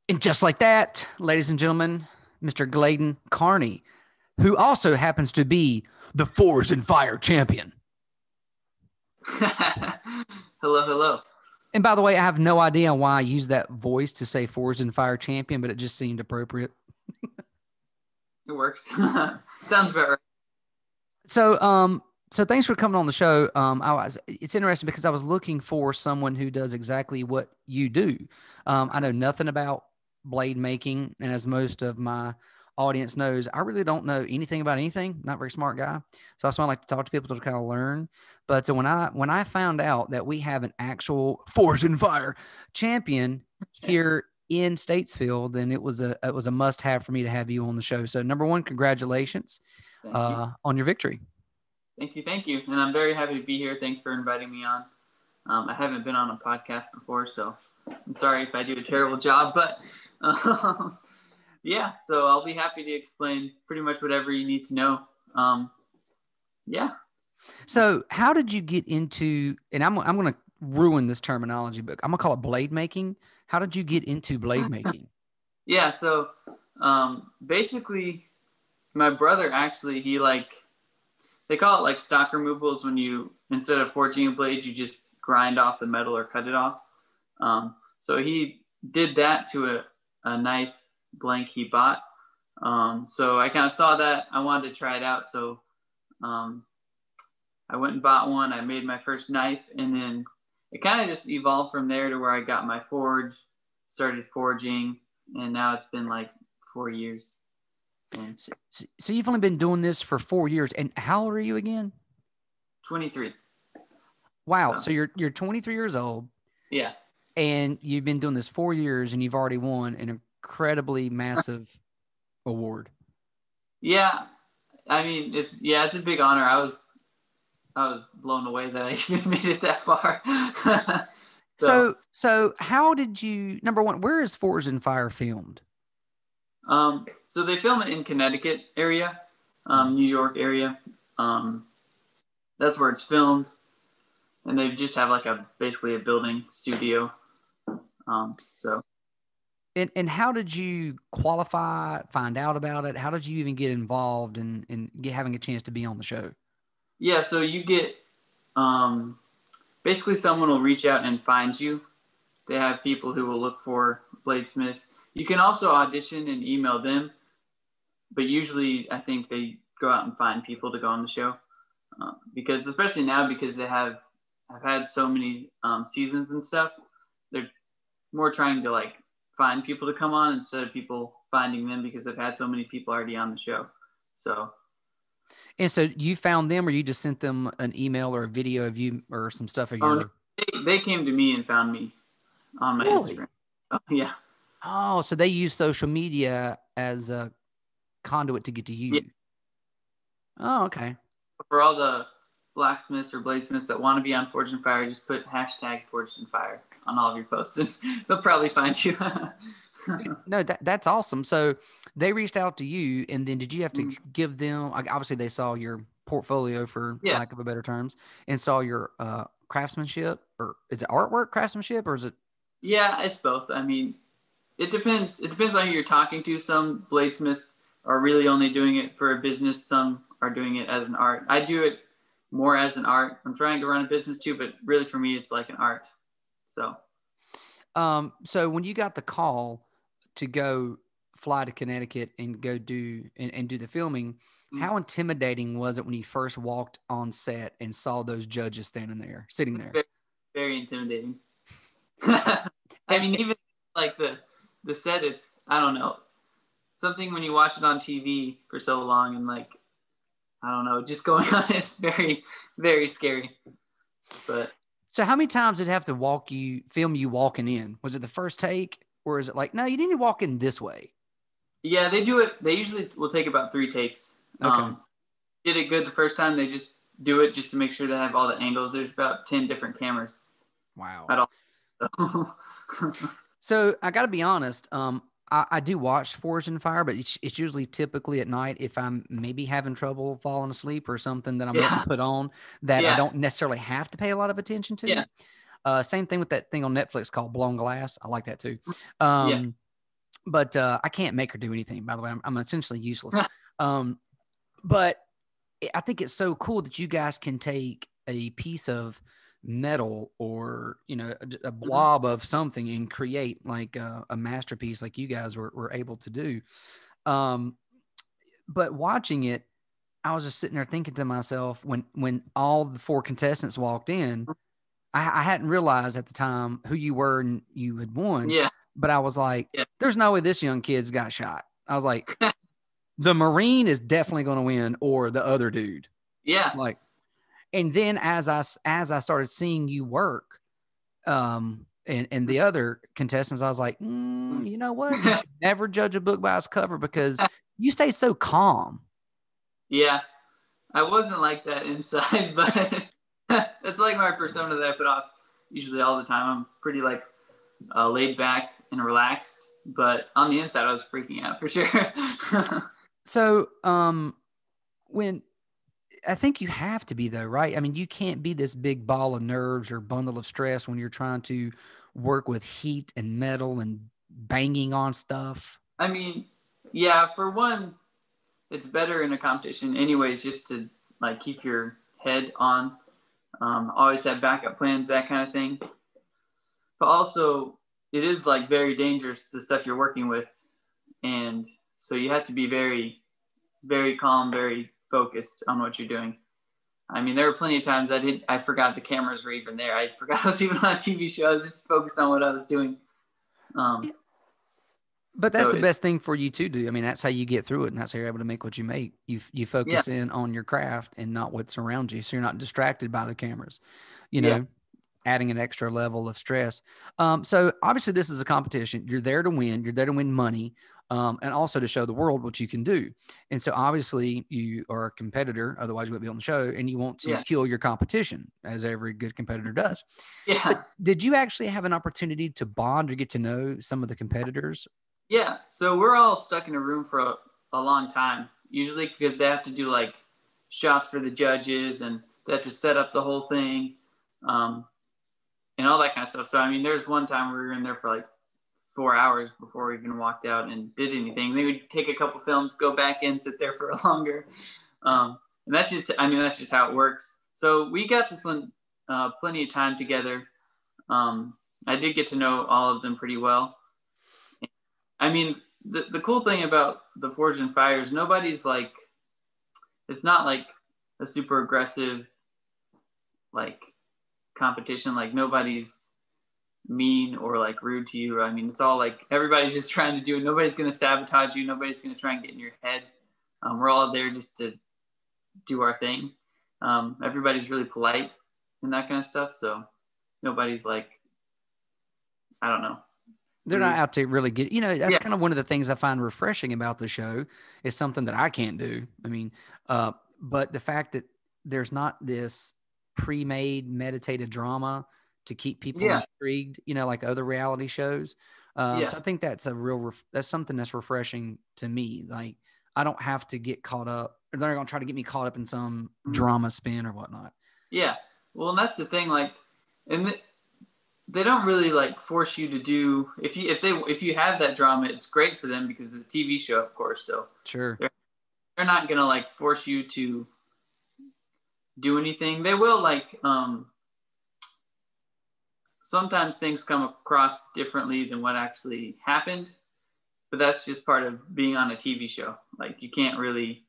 And just like that, ladies and gentlemen, Mr. Glayden Carney, who also happens to be the Forge and Fire Champion. Hello, hello. And by the way, I have no idea why I used that voice to say Forge and Fire Champion, but it just seemed appropriate. It works. Sounds about right. So thanks for coming on the show. It's interesting because I was looking for someone who does exactly what you do. I know nothing about blade making, and as most of my audience knows, I really don't know anything about anything. Not a very smart guy, so that's why I like to talk to people to kind of learn. But when I found out that we have an actual Forge and Fire champion here in Statesville, then it was a must have for me to have you on the show. So number one, congratulations on your victory. Thank you. And I'm very happy to be here. Thanks for inviting me on. I haven't been on a podcast before, so I'm sorry if I do a terrible job, but yeah, so I'll be happy to explain pretty much whatever you need to know. Yeah. So how did you get into, and I'm going to ruin this terminology, but I'm going to call it blade making. How did you get into blade making? Yeah, so basically my brother actually, they call it like stock removals when you, instead of forging a blade, you just grind off the metal or cut it off. So he did that to a knife blank he bought. So I kind of saw that. I wanted to try it out. So I went and bought one. I made my first knife, and then it kind of just evolved from there to where I got my forge, started forging, and now it's been like 4 years. So you've only been doing this for 4 years. And how old are you again? 23. Wow. So you're 23 years old. Yeah. And you've been doing this 4 years, and you've already won an incredibly massive award. Yeah. I mean, it's a big honor. I was blown away that I even made it that far. So how did you, number one, where is Forge and Fire filmed? So they film it in Connecticut area, New York area. That's where it's filmed, and they just have like basically a building studio. And how did you qualify, find out about it? How did you even get involved in having a chance to be on the show? Yeah, so you get, basically someone will reach out and find you. They have people who will look for bladesmiths. You can also audition and email them, but usually I think they go out and find people to go on the show, because especially now, because they have had so many seasons and stuff, they're more trying to like find people to come on instead of people finding them, because they've had so many people already on the show. And so you found them, or you just sent them an email or a video of you or some stuff of your... They came to me and found me on my Instagram. Yeah. Oh, so they use social media as a conduit to get to you. Yeah. Oh, okay. For all the blacksmiths or bladesmiths that want to be on Forge and Fire, just put hashtag Forge and Fire on all of your posts, and they'll probably find you. No, that's awesome. So they reached out to you, and then did you have to give them, obviously they saw your portfolio, for lack of a better terms, and saw your craftsmanship, or is it artwork craftsmanship, or is it? Yeah, it's both. I mean, it depends. It depends on who you're talking to. Some bladesmiths are really only doing it for a business. Some are doing it as an art. I do it more as an art. I'm trying to run a business too, but really for me, it's like an art. So when you got the call to go fly to Connecticut and go do the filming, how intimidating was it when you first walked on set and saw those judges sitting there? Very, very intimidating. I mean, even like the set, it's, I don't know, something when you watch it on TV for so long and like, I don't know, just going on, it's very, very scary. But so how many times did it have to film you walking in? Was it the first take, or is it like, no, you need to walk in this way? Yeah, they do it. They usually will take about 3 takes. Okay. Did it good the first time, they just do it just to make sure they have all the angles. There's about 10 different cameras. Wow. At all. So I got to be honest. I do watch Forge and Fire, but it's usually typically at night if I'm maybe having trouble falling asleep or something that I'm going to put on that I don't necessarily have to pay a lot of attention to. Same thing with that thing on Netflix called Blown Glass. I like that too. but I can't make her do anything, by the way. I'm essentially useless. But I think it's so cool that you guys can take a piece of metal or, you know, a blob of something and create like a masterpiece like you guys were able to do. But watching it, I was just sitting there thinking to myself, when all the 4 contestants walked in, I hadn't realized at the time who you were and you had won. Yeah. But I was like, Yeah. there's no way this young kid's got a shot. I was like, the Marine is definitely going to win, or the other dude. Yeah. Like, and then as I started seeing you work, and the other contestants, I was like, you know what? You should never judge a book by its cover, because you stayed so calm. Yeah. I wasn't like that inside, but that's like my persona that I put off usually all the time. I'm pretty like laid back and relaxed, but on the inside I was freaking out for sure. So when I think you have to be, though, right? I mean, you can't be this big ball of nerves or bundle of stress when you're trying to work with heat and metal and banging on stuff. I mean, yeah, for one, it's better in a competition anyways, just to like keep your head on, always have backup plans, that kind of thing. But also it is like very dangerous, the stuff you're working with. And so you have to be very, very calm, very focused on what you're doing. I mean, there were plenty of times I forgot the cameras were even there. I forgot I was even on a TV show. I was just focused on what I was doing. But that's the best thing for you to do. I mean, that's how you get through it, and that's how you're able to make what you make. You focus in on your craft and not what's around you, so you're not distracted by the cameras, you know, adding an extra level of stress. So obviously this is a competition. You're there to win. You're there to win money, and also to show the world what you can do. And so obviously you are a competitor, otherwise you wouldn't be on the show, and you want to kill your competition, as every good competitor does. Yeah. But did you actually have an opportunity to bond or get to know some of the competitors? Yeah, so we're all stuck in a room for a long time, usually because they have to do like shots for the judges, and they have to set up the whole thing, and all that kind of stuff. So, I mean, there's one time we were in there for like 4 hours before we even walked out and did anything. They would take a couple films, go back in, sit there for longer. And that's just how it works. So we got to spend plenty of time together. I did get to know all of them pretty well. I mean, the cool thing about the Forge and Fire is nobody's like, it's not like a super aggressive, like, competition. Like, nobody's mean or like rude to you. I mean, it's all like, everybody's just trying to do it. Nobody's going to sabotage you. Nobody's going to try and get in your head. We're all there just to do our thing. Everybody's really polite and that kind of stuff. So nobody's like, I don't know. They're not out to really get, you know, that's kind of one of the things I find refreshing about the show, is something that I can't do. I mean, but the fact that there's not this pre-made meditated drama to keep people intrigued, you know, like other reality shows. So I think that's that's something that's refreshing to me. Like, I don't have to get caught up, or they're going to try to get me caught up in some drama spin or whatnot. Yeah. Well, and that's the thing, like, and they don't really like force you to do, if you have that drama, it's great for them because it's a TV show, of course. So sure, they're not gonna like force you to do anything. They will, like, sometimes things come across differently than what actually happened, but that's just part of being on a TV show. Like, you can't really,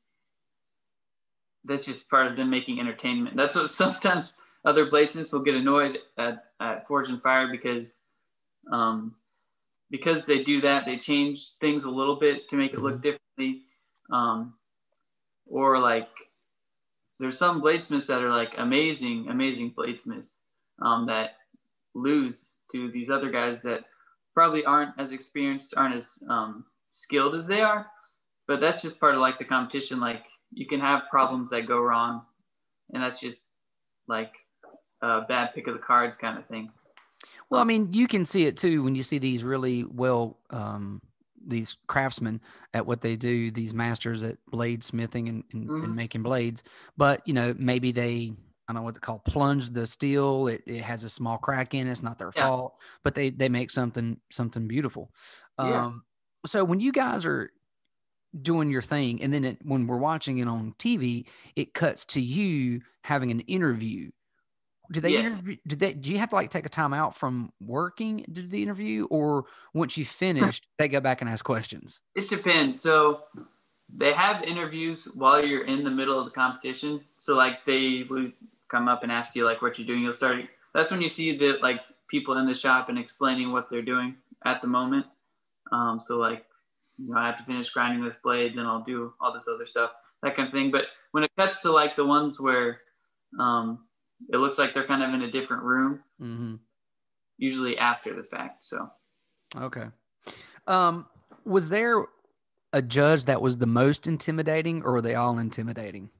that's just part of them making entertainment. That's what sometimes other bladesmiths will get annoyed at Forge and Fire, because they do that. They change things a little bit to make it look differently. Or like, there's some bladesmiths that are like amazing bladesmiths that lose to these other guys that probably aren't as experienced, aren't as skilled as they are. But that's just part of like the competition. Like, you can have problems that go wrong, and that's just like a bad pick of the cards kind of thing. Well, I mean, you can see it too when you see these really these craftsmen at what they do, these masters at bladesmithing and making blades. But, you know, maybe they, I don't know what they call, plunge the steel. It has a small crack in it. It's not their fault, but they make something beautiful. So when you guys are doing your thing, and then when we're watching it on TV, it cuts to you having an interview. Do they Yes, interview? Do you have to like take a time out from working to do the interview, or once you finished, they go back and ask questions? it depends. So they have interviews while you're in the middle of the competition. So like they would come up and ask you like what you're doing. You'll start. That's when you see the like people in the shop and explaining what they're doing at the moment. So like, I have to finish grinding this blade, then I'll do all this other stuff, that kind of thing. But when it cuts to like the ones where it looks like they're kind of in a different room, usually after the fact. So, okay. Was there a judge that was the most intimidating, or were they all intimidating?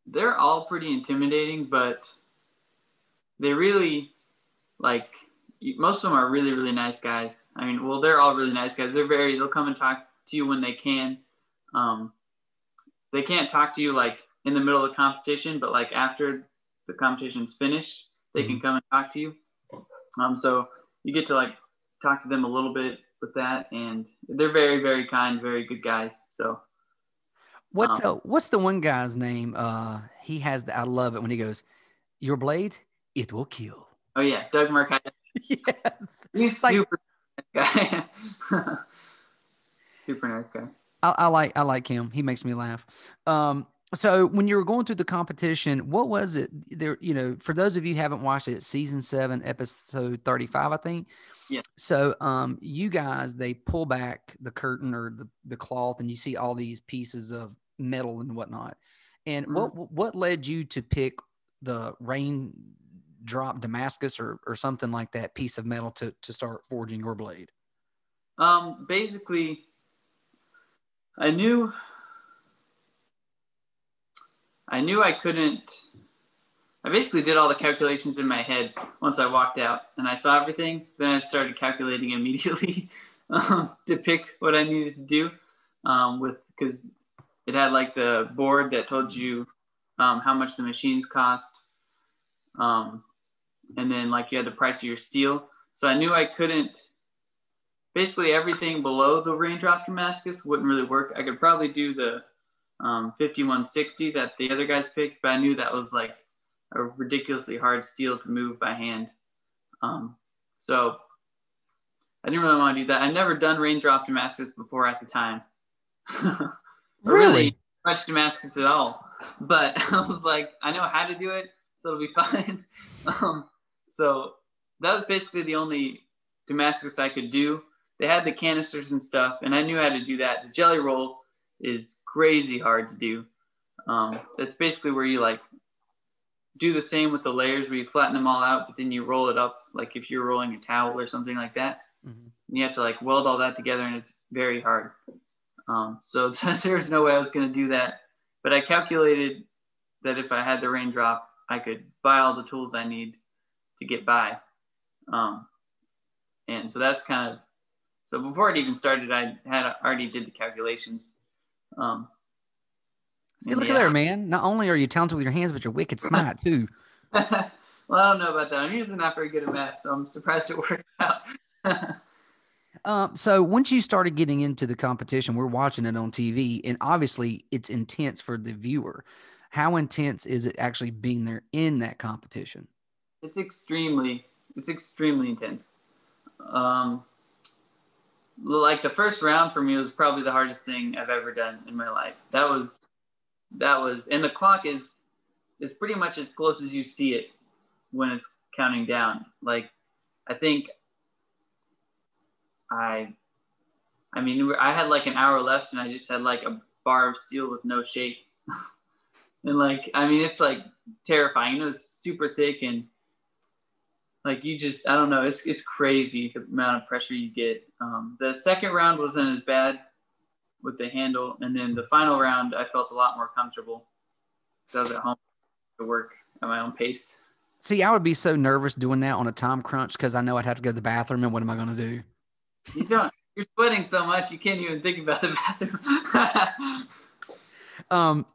They're all pretty intimidating, but they really like, most of them are really, really nice guys. I mean, well, they're all really nice guys. They'll come and talk to you when they can. They can't talk to you like in the middle of the competition, but like after the competition's finished, they can come and talk to you. So you get to like talk to them a little bit with that, and they're very, very kind, very good guys. So what's the one guy's name? He has I love it when he goes, "Your blade, it will kill." Oh yeah, Doug Marquette. Yes, He's super nice guy. Super nice guy. I like him. He makes me laugh. So when you were going through the competition, what was it there? For those of you who haven't watched it, it's season 7, episode 35, I think. Yeah. So you guys, they pull back the curtain or the cloth, and you see all these pieces of metal and whatnot. And what led you to pick the raindrop Damascus or something like that piece of metal to start forging your blade? Basically, I knew I couldn't. I basically did all the calculations in my head once I walked out and I saw everything. Then I started calculating immediately to pick what I needed to do, because it had like the board that told you how much the machines cost, and then like you had the price of your steel. So I knew I couldn't. Basically, everything below the raindrop Damascus wouldn't really work. I could probably do the 5160 that the other guys picked, but I knew that was like a ridiculously hard steel to move by hand. So I didn't really want to do that. I'd never done raindrop Damascus before at the time. really much Damascus at all. But I was like, I know how to do it, so it'll be fine. So that was basically the only Damascus I could do. They had the canisters and stuff, and I knew how to do that. The jelly roll is crazy hard to do. That's basically where you like do the same with the layers, where you flatten them all out, but then you roll it up like if you're rolling a towel or something like that. And you have to like weld all that together, and it's very hard. So there's no way I was going to do that. But I calculated that if I had the raindrop, I could buy all the tools I need to get by. And so that's kind of, so before it even started, I had already did the calculations. Hey, look at there, man. Not only are you talented with your hands, but you're wicked smart too. Well, I don't know about that. I'm usually not very good at math, so I'm surprised it worked out. So once you started getting into the competition, we're watching it on TV, and obviously it's intense for the viewer. How intense is it actually being there in that competition? It's extremely intense. Like the first round for me was probably the hardest thing I've ever done in my life. That was, and the clock is pretty much as close as you see it when it's counting down. Like, I think I mean, I had like an hour left, and I just had like a bar of steel with no shape. And like, I mean, it's like terrifying. It was super thick, and like you just, I don't know, it's crazy the amount of pressure you get. The second round wasn't as bad with the handle, and then the final round I felt a lot more comfortable. So I was at home to work at my own pace. See, I would be so nervous doing that on a time crunch because I know I'd have to go to the bathroom, and what am I going to do? You don't. You're sweating so much you can't even think about the bathroom.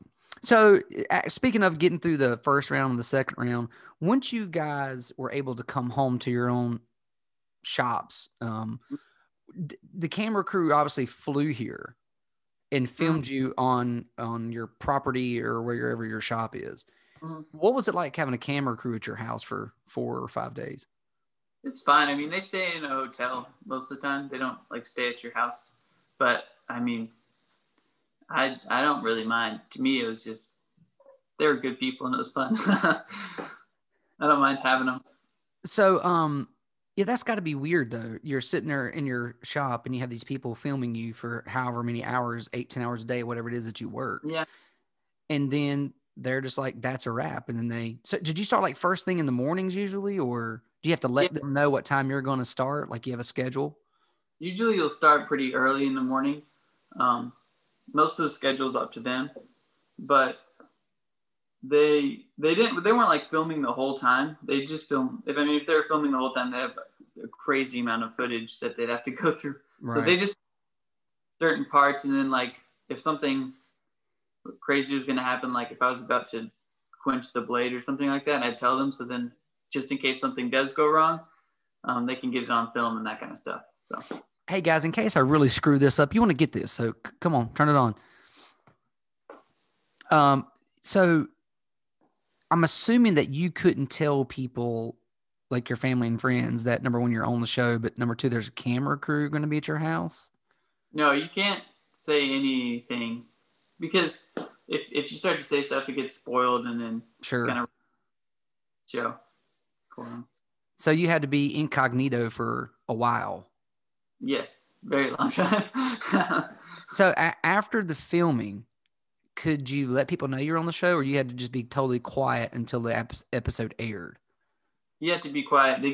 So speaking of getting through the first round and the second round, once you guys were able to come home to your own shops, the camera crew obviously flew here and filmed you on your property or wherever your shop is. What was it like having a camera crew at your house for 4 or 5 days? It's fine. I mean, they stay in a hotel most of the time. They don't like stay at your house. But I mean, I don't really mind. To me, it was just, they were good people and it was fun. I don't mind having them. So, yeah, that's got to be weird though. You're sitting there in your shop and you have these people filming you for however many hours, 8-10 hours a day, whatever it is that you work. Yeah. And then they're just like, that's a wrap. And then so did you start like first thing in the mornings usually, or do you have to let them know what time you're going to start? Like you have a schedule? Usually you'll start pretty early in the morning. Most of the schedule's up to them, but they weren't like filming the whole time. They just film. If they were filming the whole time, they have a crazy amount of footage that they'd have to go through. Right. So they just certain parts, and then like if something crazy was going to happen, like if I was about to quench the blade or something like that, I'd tell them. So then, just in case something does go wrong, they can get it on film and that kind of stuff. So, hey guys, in case I really screw this up, you want to get this. So come on, turn it on. So I'm assuming that you couldn't tell people like your family and friends that number one, you're on the show, but number two, there's a camera crew going to be at your house. No, you can't say anything because if you start to say stuff, it gets spoiled and then kind of show. So you had to be incognito for a while. Yes, very long time. So after the filming, could you let people know you're on the show, or you had to just be totally quiet until the episode aired? You have to be quiet. They'll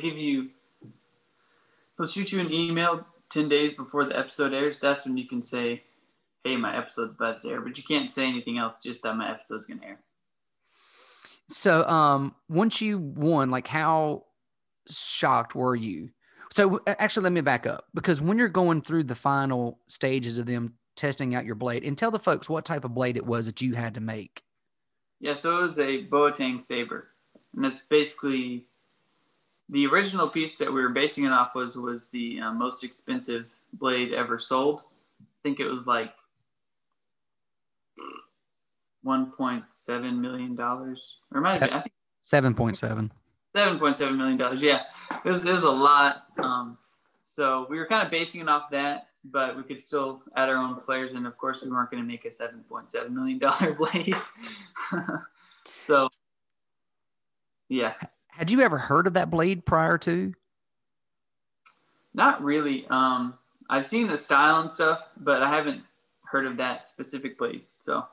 shoot you an email 10 days before the episode airs. That's when you can say, hey, my episode's about to air, but you can't say anything else, just that my episode's going to air. So once you won, like how shocked were you? So actually, let me back up, because when you're going through the final stages of them testing out your blade, and tell the folks what type of blade it was that you had to make. Yeah, so it was a Boateng saber, and it's basically the original piece that we were basing it off was the most expensive blade ever sold. I think it was like $1.7 million, or it might have been, I think 7.7. $7.7 million. Yeah, it was a lot. So we were kind of basing it off that, but we could still add our own flares. And of course, we weren't going to make a $7.7 million blade. So, yeah. Had you ever heard of that blade prior to? Not really. I've seen the style and stuff, but I haven't heard of that specific blade. So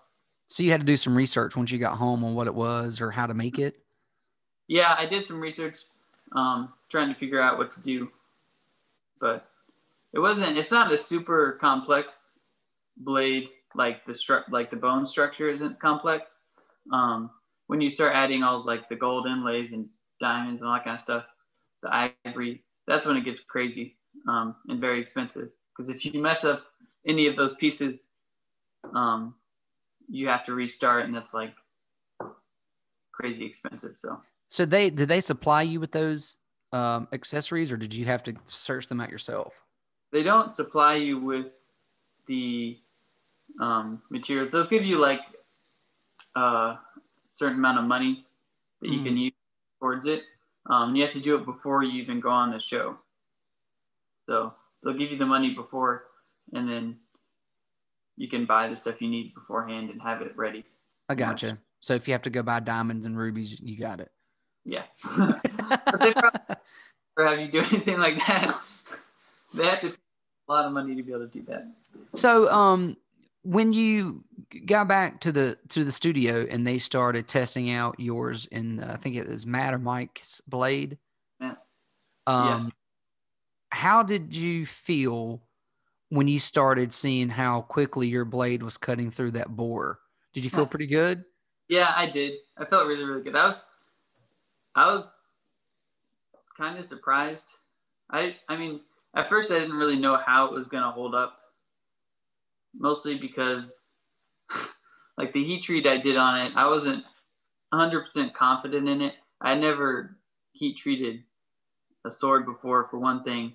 you had to do some research once you got home on what it was or how to make it? Yeah, I did some research, trying to figure out what to do, but it's not a super complex blade. Like the bone structure isn't complex. When you start adding all like the gold inlays and diamonds and all that kind of stuff, the ivory, that's when it gets crazy, and very expensive. Because if you mess up any of those pieces, you have to restart, and that's like crazy expensive. So did they supply you with those accessories, or did you have to search them out yourself? They don't supply you with the materials. They'll give you like a certain amount of money that you can use towards it. You have to do it before you even go on the show. So they'll give you the money before, and then you can buy the stuff you need beforehand and have it ready. I gotcha. So if you have to go buy diamonds and rubies, you got it. Yeah. But they probably never have you do anything like that. They have to pay a lot of money to be able to do that. So when you got back to the studio and they started testing out yours in, I think it was Matt or Mike's blade. Yeah. How did you feel when you started seeing how quickly your blade was cutting through that bore? Did you feel pretty good? Yeah, I did. I felt really, really good. I was kind of surprised. I mean, at first I didn't really know how it was going to hold up, mostly because like the heat treat I did on it, I wasn't 100% confident in it. I never heat treated a sword before, for one thing,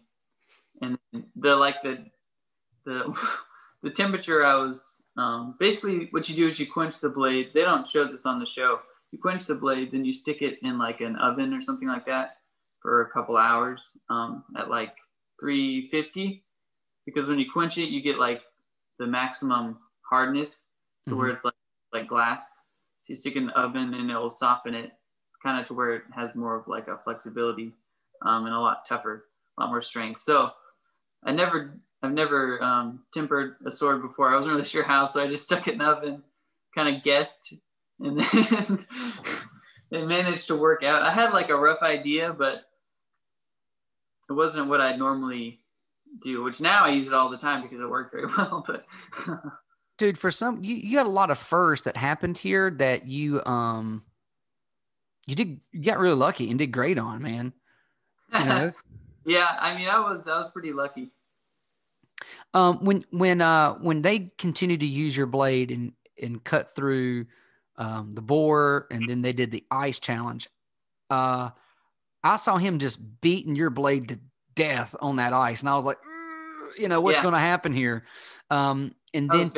and the the temperature I was basically what you do is you quench the blade. They don't show this on the show. You quench the blade, then you stick it in like an oven or something like that for a couple hours at like 350, because when you quench it, you get like the maximum hardness to where it's like glass. If you stick it in the oven, and it will soften it kind of to where it has more of like a flexibility and a lot tougher, a lot more strength. So I've never tempered a sword before. I wasn't really sure how, so I just stuck it in the oven, kind of guessed, and then it managed to work out. I had like a rough idea, but it wasn't what I'd normally do, which now I use it all the time because it worked very well. But dude, for some, you had a lot of firsts that happened here that you got really lucky and did great on, man. You know? Yeah, I mean, I was pretty lucky. When they continue to use your blade and cut through the bore, and then they did the ice challenge, I saw him just beating your blade to death on that ice, and I was like, what's going to happen here? And then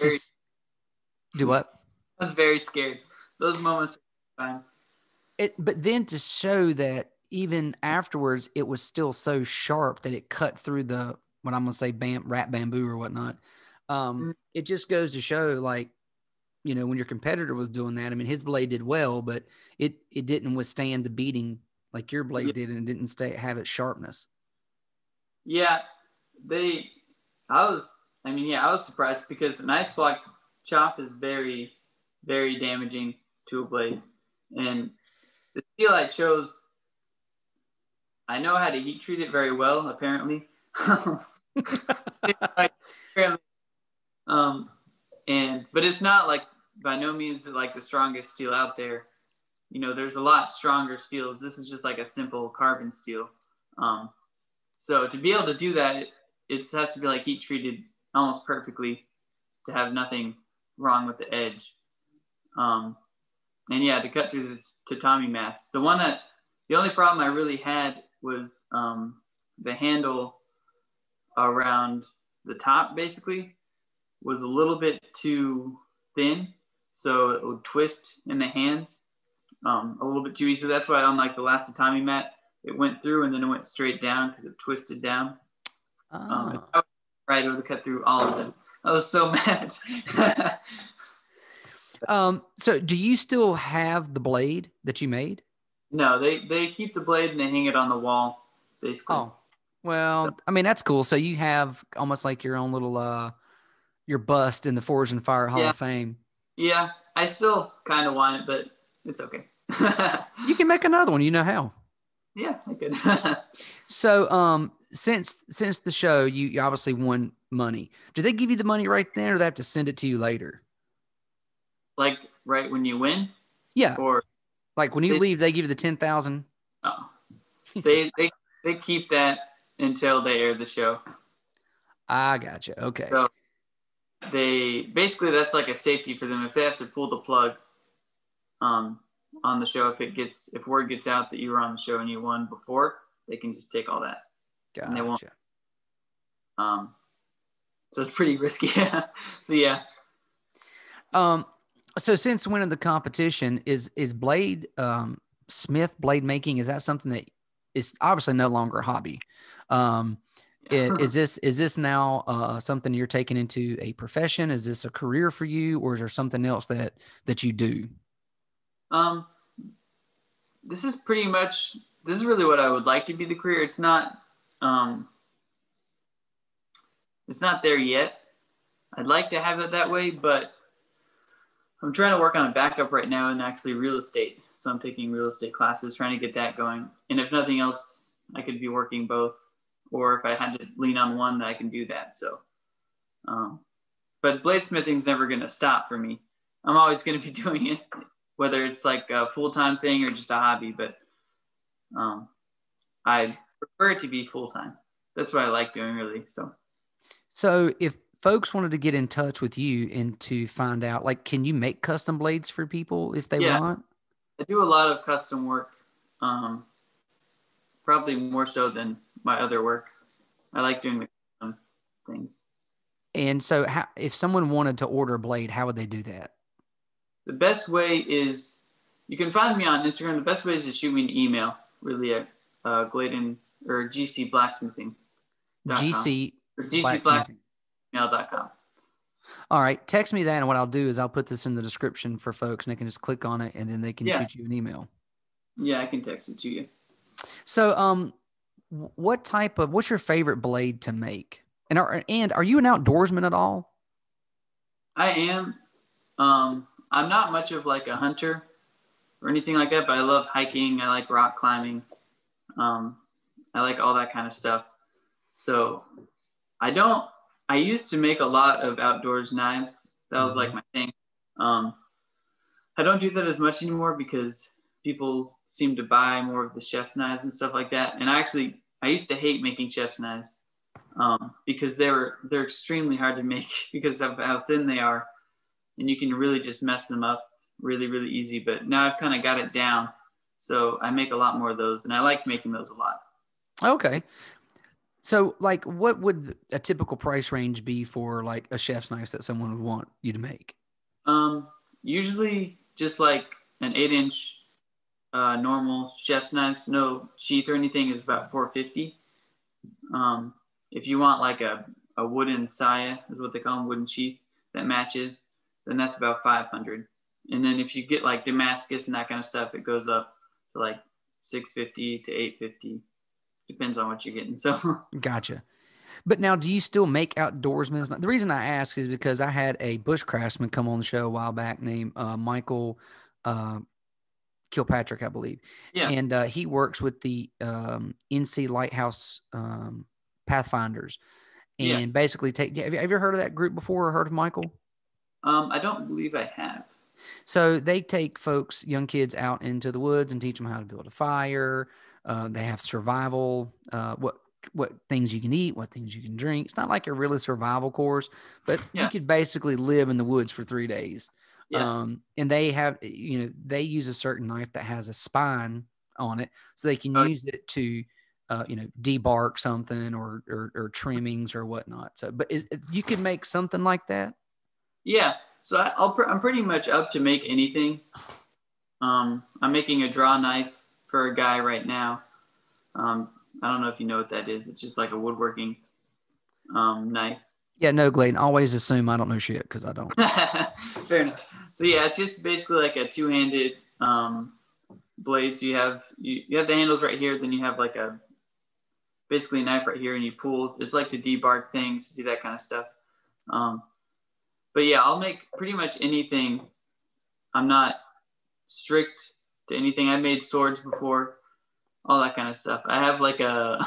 do what? I was very scared. Those moments are fine. But then to show that even afterwards, it was still so sharp that it cut through what I'm going to say, rat bamboo or whatnot. It just goes to show, like, when your competitor was doing that, I mean, his blade did well, but it didn't withstand the beating like your blade did, and it didn't have its sharpness. Yeah, I was surprised because an ice block chop is very, very damaging to a blade. And the steelite shows I know how to heat treat it very well, apparently. But it's not like, by no means like the strongest steel out there. There's a lot stronger steels. This is just like a simple carbon steel. So to be able to do that, it has to be like heat treated almost perfectly to have nothing wrong with the edge. And yeah, to cut through the tatami mats. The only problem I really had was the handle around the top basically was a little bit too thin, so it would twist in the hands a little bit too easy. That's why on like the last tatami mat, it went through and then it went straight down because it twisted down. Right, it would have cut through all of it. I was so mad. So do you still have the blade that you made? No, they keep the blade and they hang it on the wall, basically. Oh, well, I mean, that's cool. So you have almost like your own little, your bust in the Forge and Fire Hall of Fame. Yeah, I still kind of want it, but it's okay. You can make another one. You know how. Yeah, I could. So, since the show, you obviously won money. Do they give you the money right then, or do they have to send it to you later? Like right when you win? Yeah. Or like when you leave, they give you the 10,000. Oh, they keep that until they air the show. I gotcha. Okay. So that's like a safety for them. If they have to pull the plug, on the show, if word gets out that you were on the show and you won before, they can just take all that. Gotcha. And they won't. So it's pretty risky. So yeah. So since winning the competition, is blade smith blade making, is that something that is obviously no longer a hobby? Is this now something you're taking into a profession? Is this a career for you, or is there something else that you do? This is really what I would like to be the career. It's not there yet. I'd like to have it that way, but I'm trying to work on a backup right now in actually real estate. So I'm taking real estate classes, trying to get that going. And if nothing else, I could be working both, or if I had to lean on one, I can do that. So, but bladesmithing's never going to stop for me. I'm always going to be doing it, whether it's like a full-time thing or just a hobby, but I prefer it to be full-time. That's what I like doing, really. So if folks wanted to get in touch with you and to find out, like, can you make custom blades for people if they want? I do a lot of custom work, probably more so than my other work. I like doing the custom things. And so if someone wanted to order a blade, how would they do that? The best way is, you can find me on Instagram. The best way is to shoot me an email, really, at Glayden or GC Blacksmithing. GC Blacksmithing. Email.com. All right. Text me that. And what I'll do is I'll put this in the description for folks and they can just click on it and then they can shoot you an email. Yeah, I can text it to you. So, what's your favorite blade to make? And are you an outdoorsman at all? I am. I'm not much of like a hunter or anything like that, but I love hiking. I like rock climbing. I like all that kind of stuff. So I used to make a lot of outdoors knives. That was like my thing. I don't do that as much anymore because people seem to buy more of the chef's knives and stuff like that. And I used to hate making chef's knives because they're extremely hard to make because of how thin they are. And you can really just mess them up really, really easy. But now I've kind of got it down. So I make a lot more of those and I like making those a lot. Okay. So like what would a typical price range be for like a chef's knife that someone would want you to make? Usually just like an 8-inch normal chef's knife, no sheath or anything, is about $450. If you want like a wooden saya, is what they call them, wooden sheath that matches, then that's about $500. And then if you get like Damascus and that kind of stuff, it goes up to like $650 to $850. Depends on what you're getting. So gotcha. But now, do you still make outdoorsmen? The reason I ask is because I had a bushcraftsman come on the show a while back named Michael Kilpatrick, I believe. Yeah. And he works with the NC Lighthouse Pathfinders. And basically have you ever heard of that group before or heard of Michael? I don't believe I have. So they take folks, young kids, out into the woods and teach them how to build a fire. They have survival, what things you can eat, what things you can drink. It's not like a really survival course, but you could basically live in the woods for 3 days. Yeah. And they have, they use a certain knife that has a spine on it, so they can use it to, debark something or trimmings or whatnot. So, but you can make something like that. Yeah. So I'm pretty much up to make anything. I'm making a draw knife for a guy right now. I don't know if you know what that is. It's just like a woodworking knife. Yeah, no, Glayden. Always assume I don't know shit because I don't. Fair enough. So yeah, it's just basically like a two-handed blade. So you have the handles right here, then you have like basically a knife right here, and you pull. It's like to debark things, do that kind of stuff. But yeah, I'll make pretty much anything. I'm not strict to anything. I made swords before, all that kind of stuff. I have like I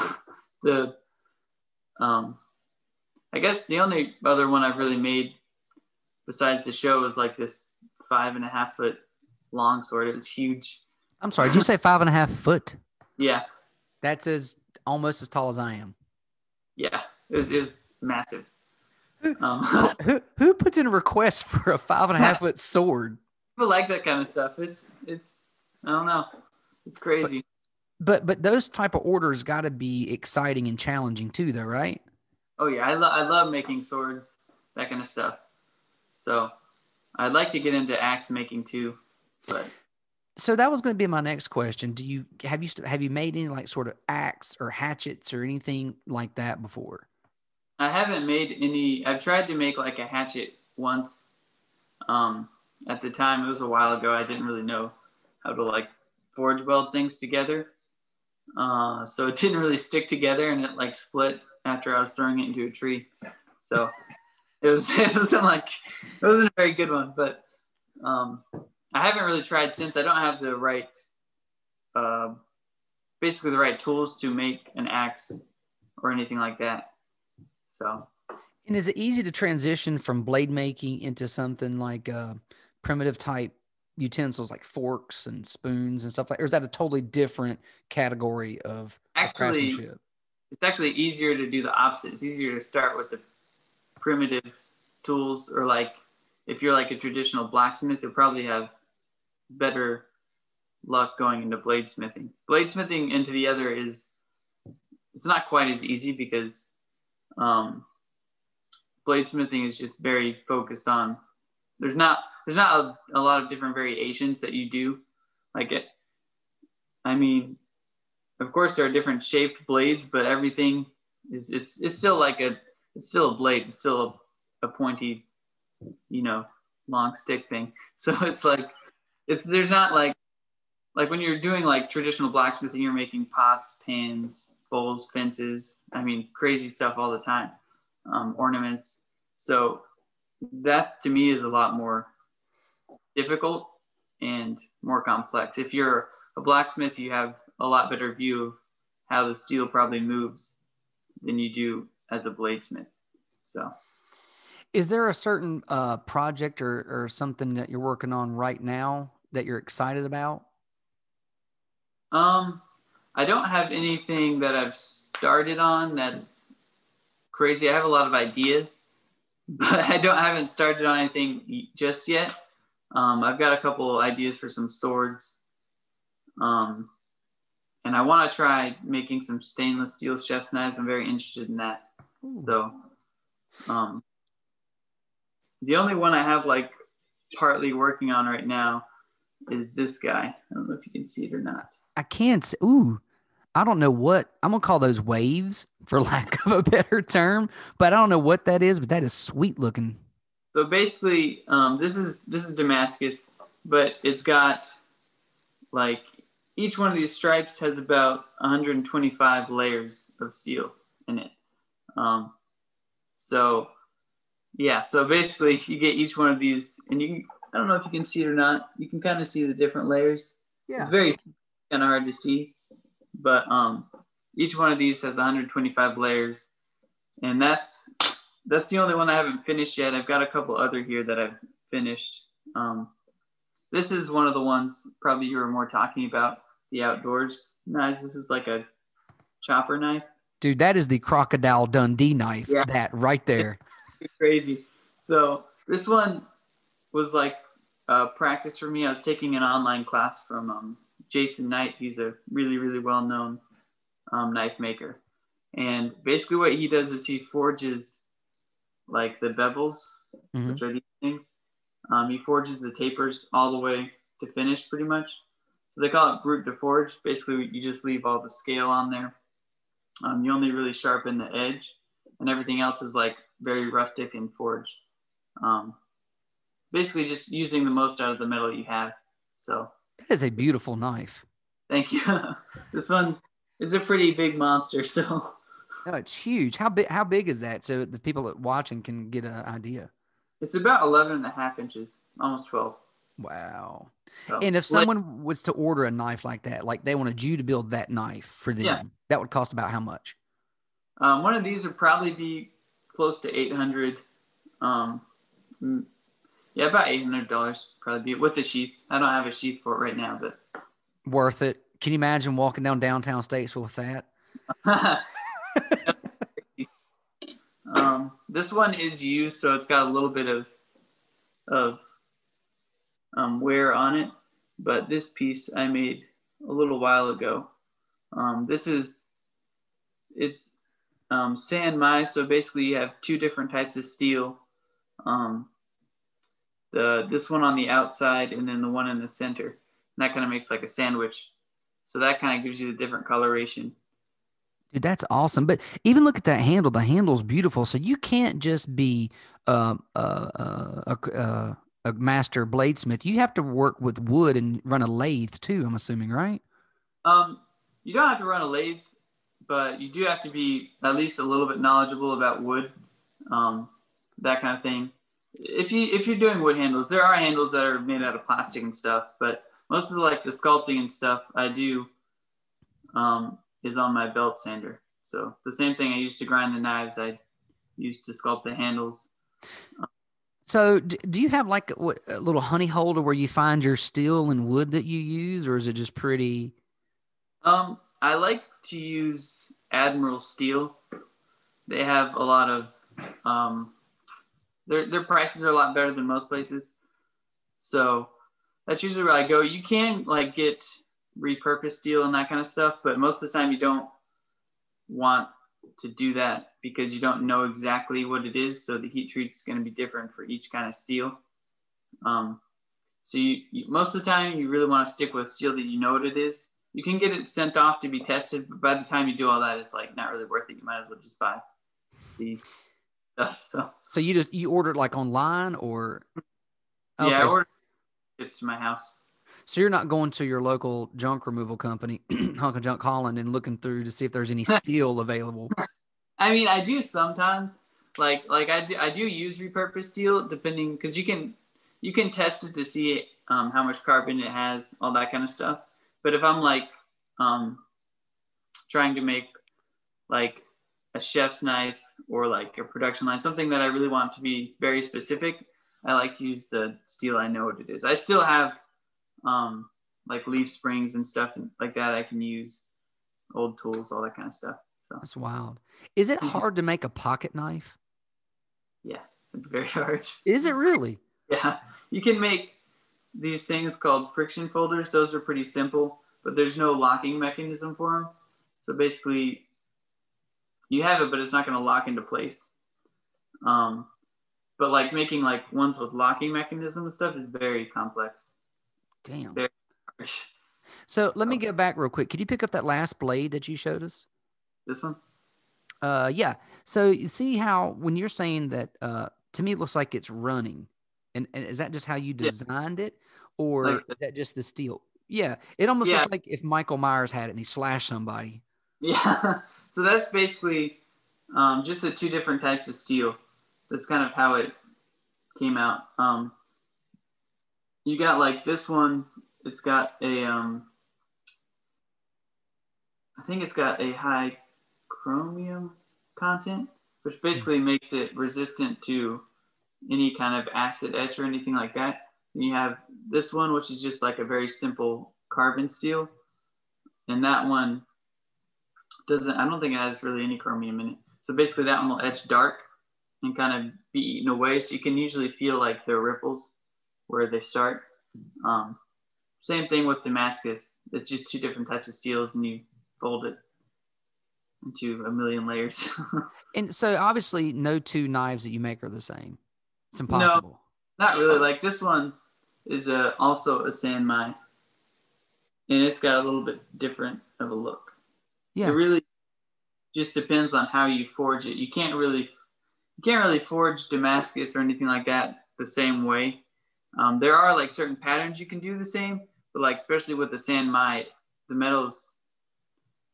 guess the only other one I've really made besides the show was like this 5.5 foot long sword. It was huge. I'm sorry, did you say 5.5 foot? Yeah. That's almost as tall as I am. Yeah, it was massive. Who puts in a request for a 5.5 foot sword? People like that kind of stuff. It's I don't know. It's crazy. But those type of orders got to be exciting and challenging too, though, right? Oh yeah, I love making swords, that kind of stuff. So I'd like to get into axe making too, but. So that was going to be my next question. Have you made any like sort of axe or hatchets or anything like that before? I haven't made any. I've tried to make like a hatchet once. At the time, it was a while ago. I didn't really know how to like forge weld things together. So it didn't really stick together, and it like split after I was throwing it into a tree. So it wasn't a very good one, but I haven't really tried since. I don't have the right, basically the right tools to make an axe or anything like that. So. And is it easy to transition from blade making into something like primitive type utensils like forks and spoons and stuff like, or is that a totally different category of craftsmanship? It's actually easier to do the opposite. It's easier to start with the primitive tools, or like if you're like a traditional blacksmith, you'll probably have better luck going into bladesmithing. Bladesmithing into the other it's not quite as easy because bladesmithing is just very focused on, there's not a lot of different variations that you do. Like I mean, of course there are different shaped blades, but everything is, it's still it's still a blade. It's still a pointy, long stick thing. So it's like, there's not like when you're doing like traditional blacksmithing, you're making pots, pans, bowls, fences. I mean, crazy stuff all the time. Ornaments. So that to me is a lot more difficult and more complex. If you're a blacksmith, you have a lot better view of how the steel probably moves than you do as a bladesmith. So is there a certain project or something that you're working on right now that you're excited about? I don't have anything that I've started on that's crazy. I have a lot of ideas, but I haven't started on anything just yet. I've got a couple ideas for some swords. And I want to try making some stainless steel chef's knives. I'm very interested in that. Ooh. So, the only one I have like partly working on right now is this guy. I don't know if you can see it or not. I can't see. Ooh, I don't know what, I'm going to call those waves for lack of a better term, but I don't know what that is, but that is sweet looking. So basically, this is Damascus, but it's got like, each one of these stripes has about 125 layers of steel in it. So basically you get each one of these, and I don't know if you can see it or not. You can kind of see the different layers. Yeah. It's very kind of hard to see, but each one of these has 125 layers, and that's the only one I haven't finished yet. I've got a couple other here that I've finished. This is one of the ones probably you were more talking about, the outdoors knives. This is like a chopper knife. Dude, that is the Crocodile Dundee knife. Yeah. That right there. It's crazy. So this one was like practice for me. I was taking an online class from Jason Knight. He's a really, really well-known knife maker. And basically what he does is he forges like the bevels, mm-hmm. which are these things. He forges the tapers all the way to finish pretty much. So they call it brute to forge. Basically, you just leave all the scale on there. You only really sharpen the edge, and everything else is like very rustic and forged. Basically, just using the most out of the metal you have. So that is a beautiful knife. Thank you. This one's a pretty big monster. So oh, it's huge. How big is that? So the people that watching can get an idea. It's about 11.5 inches, almost 12. Wow. So, and if someone was to order a knife like that, like they wanted you to build that knife for them, that would cost about how much? One of these would probably be close to $800. About $800 probably be with the sheath. I don't have a sheath for it right now, but worth it. Can you imagine walking down downtown Statesville with that? This one is used, so it's got a little bit of wear on it, but this piece I made a little while ago. It's San Mai, so basically you have two different types of steel. This one on the outside and then the one in the center. And that kind of makes like a sandwich. So that kind of gives you the different coloration. Dude, that's awesome. But even look at that handle. The handle's beautiful. So you can't just be a master bladesmith. You have to work with wood and run a lathe too, I'm assuming, right? You don't have to run a lathe, but you do have to be at least a little bit knowledgeable about wood, that kind of thing. If you're doing wood handles, there are handles that are made out of plastic and stuff, but most of the sculpting and stuff I do is on my belt sander. So the same thing I use to grind the knives, I use to sculpt the handles. So do you have like a little honey holder where you find your steel and wood that you use, or is it just pretty? I like to use Admiral Steel. They have a lot of their prices are a lot better than most places. So that's usually where I go. You can like get repurposed steel and that kind of stuff, but most of the time you don't want to do that because you don't know exactly what it is. So the heat treat is going to be different for each kind of steel. So you most of the time you really want to stick with steel that you know what it is. You can get it sent off to be tested, but by the time you do all that, it's like not really worth it. You might as well just buy the stuff. So you ordered like online or? Okay. Yeah, I ordered ships to my house. So you're not going to your local junk removal company, Hunk of Junk Holland, and looking through to see if there's any steel available. I mean, I do sometimes. Like I do use repurposed steel, depending, because you can test it to see how much carbon it has, all that kind of stuff. But if I'm like trying to make like a chef's knife or like a production line, something that I really want to be very specific, I like to use the steel I know what it is. I still have like leaf springs and stuff like that. I can use old tools, all that kind of stuff. So that's wild. Is it hard to make a pocket knife? Yeah, it's very hard. Is it really? Yeah, you can make these things called friction folders. Those are pretty simple, but there's no locking mechanism for them. So basically, you have it, but it's not going to lock into place. But like making like ones with locking mechanism and stuff is very complex. Damn. Very hard. So let me get back real quick. Could you pick up that last blade that you showed us? This one? Yeah. So you see how when you're saying that, to me, it looks like it's running. And is that just how you designed it? Or like is that just the steel? Yeah. It almost looks like if Michael Myers had it and he slashed somebody. Yeah. So that's basically just the two different types of steel. That's kind of how it came out. You got like this one, it's got a, I think it's got a high chromium content, which basically makes it resistant to any kind of acid etch or anything like that. And you have this one, which is just like a very simple carbon steel. And that one I don't think it has really any chromium in it. So basically that one will etch dark and kind of be eaten away. So you can usually feel like the ripples where they start. Same thing with Damascus. It's just two different types of steels and you fold it into a million layers. And so obviously no two knives that you make are the same. It's impossible. No, not really. Like this one is also a sanmai, and it's got a little bit different of a look. Yeah. It really just depends on how you forge it. You can't really forge Damascus or anything like that the same way. There are like certain patterns you can do the same, but like especially with the sanmai, the metal's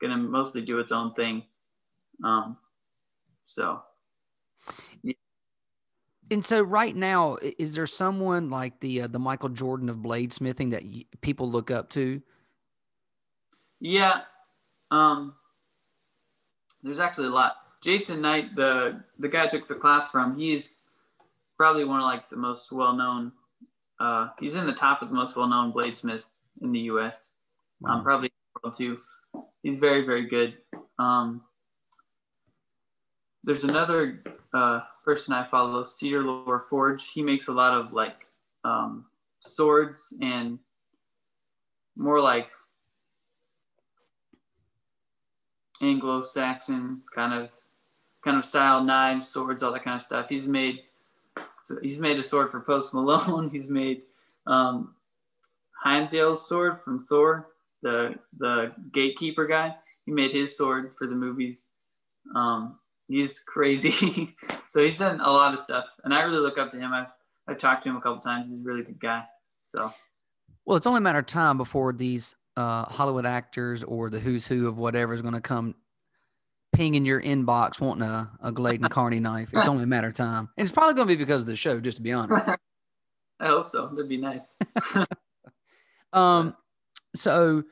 gonna mostly do its own thing. So. Yeah. And so right now, is there someone like the Michael Jordan of bladesmithing that people look up to? Yeah. There's actually a lot. Jason Knight, the guy I took the class from, he's probably one of like the most well-known, he's in the top of the most well-known bladesmiths in the US. Wow. Probably world too. He's very, very good. There's another person I follow, Cedar Lore Forge. He makes a lot of like swords and more like Anglo-Saxon kind of style knives, swords, all that kind of stuff. He's made a sword for Post Malone. He's made Heimdall's sword from Thor, the gatekeeper guy. He made his sword for the movies. He's crazy. So he's done a lot of stuff, and I really look up to him. I've talked to him a couple times. He's a really good guy. So, well, it's only a matter of time before these Hollywood actors or the who's who of whatever is going to come pinging your inbox wanting a Glayden Carney knife. It's only a matter of time, and it's probably going to be because of the show. Just to be honest, I hope so. That'd be nice. So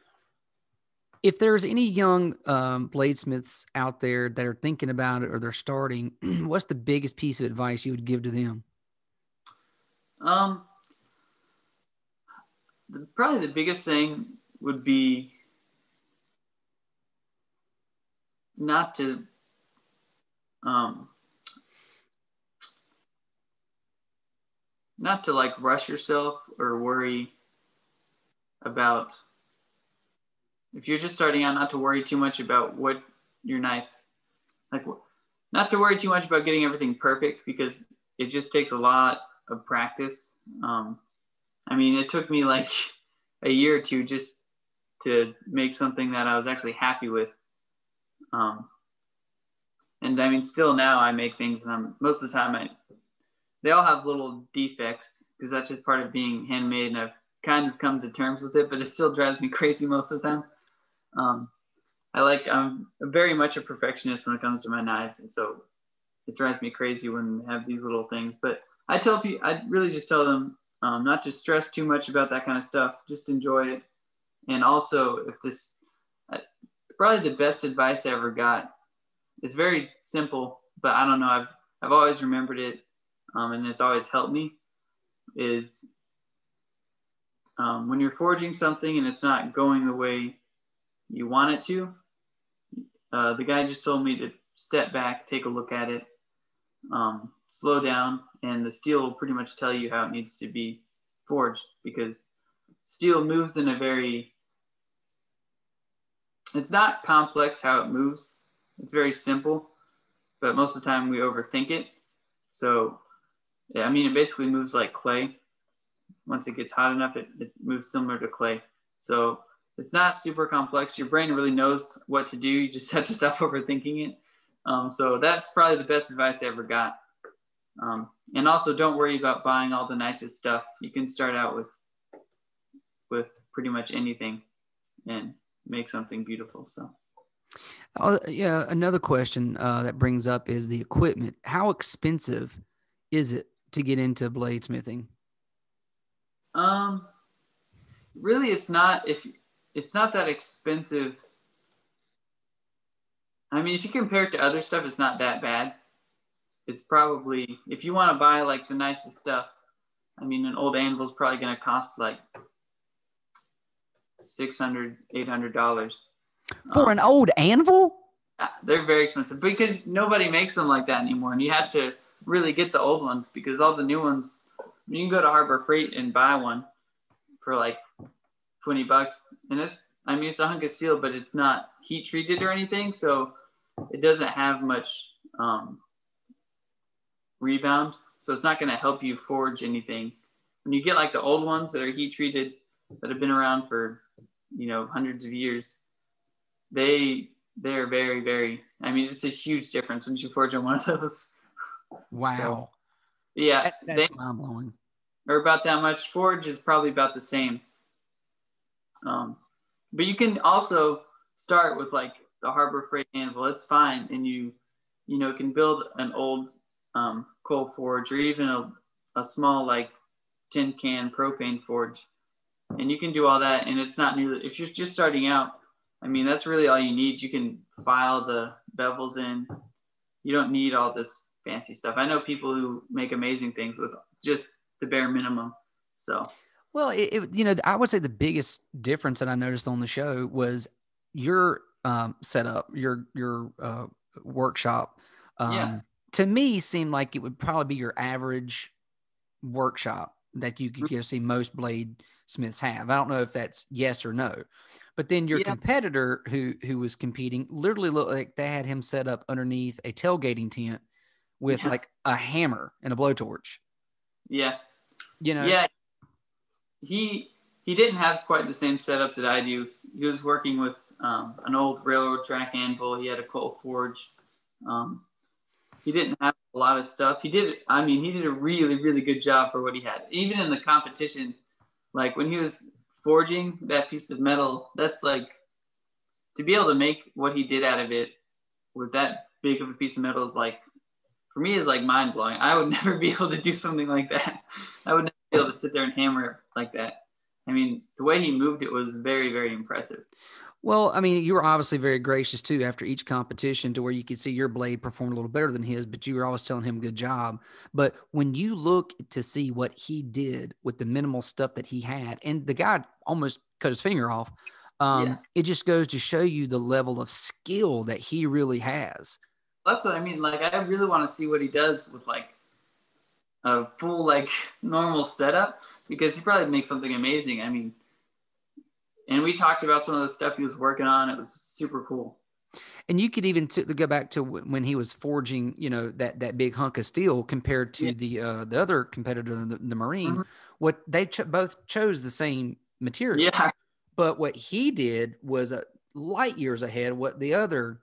if there's any young bladesmiths out there that are thinking about it or they're starting, what's the biggest piece of advice you would give to them? Probably the biggest thing would be not to not to like rush yourself or worry about, if you're just starting out, not to worry too much about what your knife, like not to worry too much about getting everything perfect, because it just takes a lot of practice. I mean, it took me like a year or two just to make something that I was actually happy with. And I mean, still now I make things, and most of the time they all have little defects, because that's just part of being handmade, and I've kind of come to terms with it, but it still drives me crazy most of the time. I'm very much a perfectionist when it comes to my knives, and so it drives me crazy when they have these little things. But I really just tell them not to stress too much about that kind of stuff. Just enjoy it. And also, probably the best advice I ever got. It's very simple, but I don't know. I've always remembered it, and it's always helped me. Is when you're forging something and it's not going the way you want it to, the guy just told me to step back, take a look at it, slow down, and the steel will pretty much tell you how it needs to be forged, because steel moves in it's not complex how it moves. It's very simple, but most of the time we overthink it. So, yeah, I mean, it basically moves like clay. Once it gets hot enough, it moves similar to clay. So it's not super complex. Your brain really knows what to do. You just have to stop overthinking it. So that's probably the best advice I ever got. And also, don't worry about buying all the nicest stuff. You can start out with pretty much anything and make something beautiful. So. Yeah, another question that brings up is the equipment. How expensive is it to get into bladesmithing? Really, it's not that expensive. I mean, if you compare it to other stuff, it's not that bad. It's probably, if you want to buy like the nicest stuff, I mean, an old anvil is probably going to cost like $600, $800. For an old anvil? They're very expensive because nobody makes them like that anymore. And you have to really get the old ones, because all the new ones, you can go to Harbor Freight and buy one for like $20. And it's a hunk of steel, but it's not heat treated or anything. So it doesn't have much rebound. So it's not going to help you forge anything. When you get like the old ones that are heat treated, that have been around for, hundreds of years, they're very, very, it's a huge difference when you forge on one of those. Wow. So, yeah. That's mind blowing. Or about that much. Forge is probably about the same. But you can also start with like the Harbor Freight anvil. It's fine. And you can build an old coal forge, or even a small like tin can propane forge. And you can do all that. And it's not nearly, if you're just starting out, that's really all you need. You can file the bevels in. You don't need all this fancy stuff. I know people who make amazing things with just the bare minimum. So, well, I would say the biggest difference that I noticed on the show was your setup, your workshop. To me, seemed like it would probably be your average workshop that you could go see most bladesmiths have. I don't know if that's yes or no. But then your competitor who was competing literally looked like they had him set up underneath a tailgating tent with like a hammer and a blowtorch. Yeah. Yeah. He didn't have quite the same setup that I do. He was working with an old railroad track anvil. He had a coal forge. He didn't have a lot of stuff. He did a really, really good job for what he had. Even in the competition, like when he was forging that piece of metal, that's like, to be able to make what he did out of it with that big of a piece of metal is like, for me, is like mind blowing. I would never be able to do something like that. I would never be able to sit there and hammer it like that. The way he moved it was very, very impressive. Well, you were obviously very gracious too after each competition, to where you could see your blade performed a little better than his, but you were always telling him good job. But when you look to see what he did with the minimal stuff that he had, and the guy almost cut his finger off, it just goes to show you the level of skill that he really has. That's what I mean. Like, I really want to see what he does with like a full like normal setup, because he probably makes something amazing. I mean, and we talked about some of the stuff he was working on. It was super cool. And you could even go back to when he was forging, that big hunk of steel compared to the other competitor, the Marine. What they both chose the same material. Yeah. But what he did was light years ahead of what the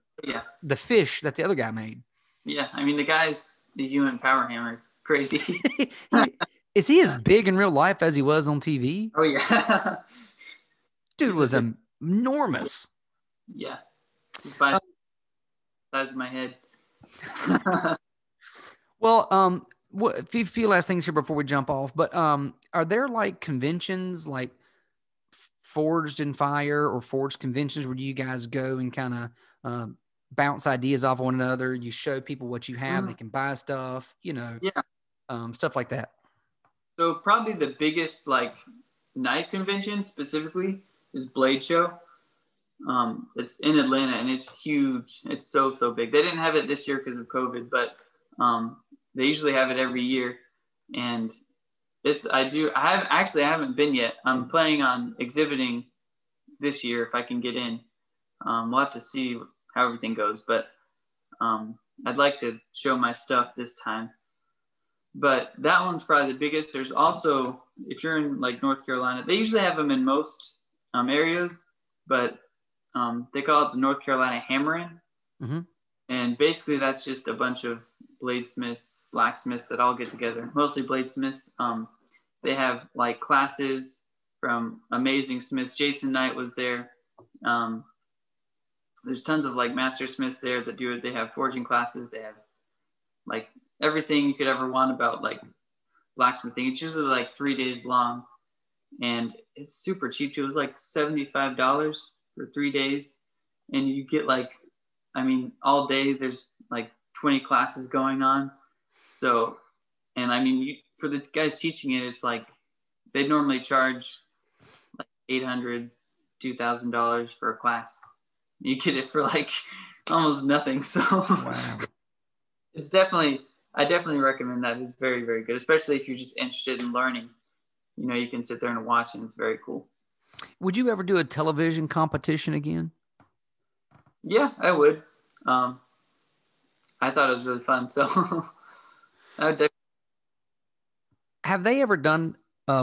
fish that the other guy made. Yeah, I mean, the guy's the human power hammer. It's crazy. Is he as big in real life as he was on TV? Oh yeah. Dude was enormous. Yeah. He's by the size of my head. Well, a few last things here before we jump off. But are there like conventions like Forged in Fire or Forged conventions where you guys go and kind of bounce ideas off one another? You show people what you have, they can buy stuff, stuff like that. So probably the biggest like knife convention specifically is Blade Show. It's in Atlanta and it's huge. It's so big. They didn't have it this year because of COVID, but they usually have it every year. And I haven't been yet. I'm planning on exhibiting this year if I can get in. We'll have to see how everything goes, but I'd like to show my stuff this time. But that one's probably the biggest. There's also, if you're in like North Carolina, they usually have them in most areas, but they call it the North Carolina Hammering. And basically that's just a bunch of bladesmiths, blacksmiths that all get together, mostly bladesmiths. They have like classes from amazing smiths. Jason Knight was there. There's tons of like master smiths there that do it. They have forging classes. They have like everything you could ever want about like blacksmithing. It's usually like 3 days long and it's super cheap too. It was like $75 for 3 days. And you get like, I mean, all day there's like 20 classes going on. So, and I mean, for the guys teaching it, it's like, they normally charge like $800, $2,000 for a class. You get it for like almost nothing. So wow. I definitely recommend that. It's very, very good, especially if you're just interested in learning. You can sit there and watch and it's very cool. Would you ever do a television competition again? Yeah, I would. I thought it was really fun. So I would definitely. Have they ever done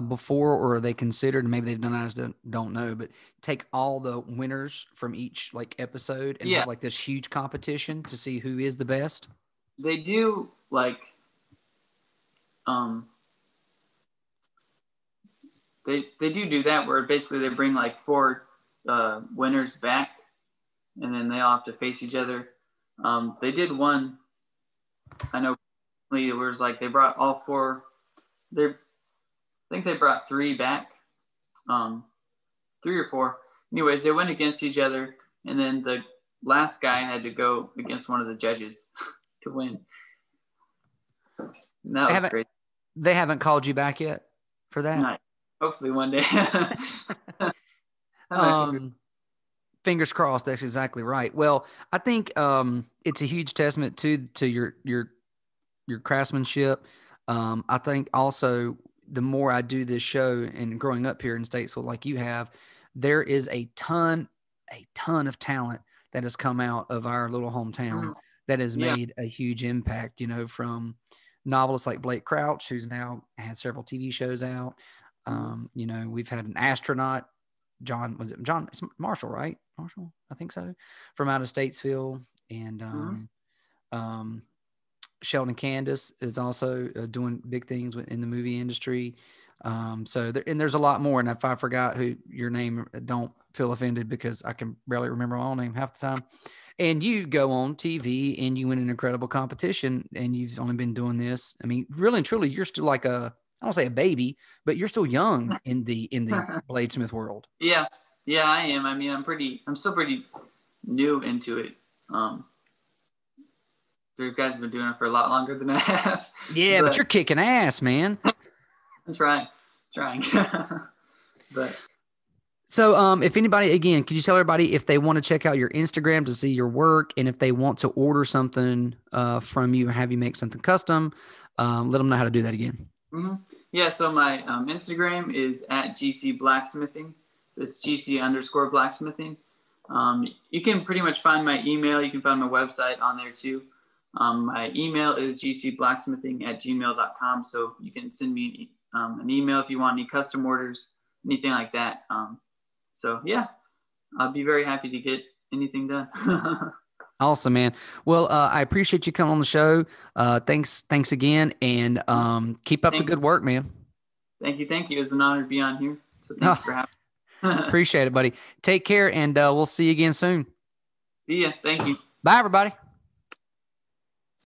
before, or are they considered, maybe they've done, I just don't know, but take all the winners from each like episode and have like this huge competition to see who is the best? They do like, they do that where basically they bring like 4 winners back and then they all have to face each other. They did one, I know, it was like they brought all 4. I think they brought 3 back, 3 or 4. Anyways, they went against each other, and then the last guy had to go against one of the judges to win. And that was great. They haven't called you back yet for that? No, hopefully one day. Fingers crossed. That's exactly right. Well, I think it's a huge testament to your craftsmanship. I think also the more I do this show and growing up here in Statesville like you have, there is a ton of talent that has come out of our little hometown that has made a huge impact, from novelists like Blake Crouch, who's now had several TV shows out. We've had an astronaut, John, it's Marshall, right? Marshall, I think so, from out of Statesville. And Sheldon Candace is also doing big things in the movie industry. There's a lot more. And if I forgot who your name, don't feel offended because I can barely remember my own name half the time. And you go on TV and you win an incredible competition and you've only been doing this. I mean, really and truly, you're still like I don't say a baby, but you're still young in the bladesmith world. Yeah, I am. I mean, I'm still pretty new into it. You guys have been doing it for a lot longer than I have. Yeah, but you're kicking ass, man. I'm trying. But So if anybody, again, could you tell everybody if they want to check out your Instagram to see your work, and if they want to order something from you or have you make something custom, let them know how to do that again. Mm-hmm. Yeah, so my Instagram is at GC Blacksmithing. It's GC_blacksmithing. You can pretty much find my email. You can find my website on there too. My email is gcblacksmithing@gmail.com. So you can send me an email if you want any custom orders, anything like that. So yeah, I'll be very happy to get anything done. Awesome, man. Well, I appreciate you coming on the show. Thanks again, and keep up the good work, man. Thank you. It was an honor to be on here. So thanks for having me. Appreciate it, buddy. Take care, and we'll see you again soon. See ya. Thank you. Bye, everybody.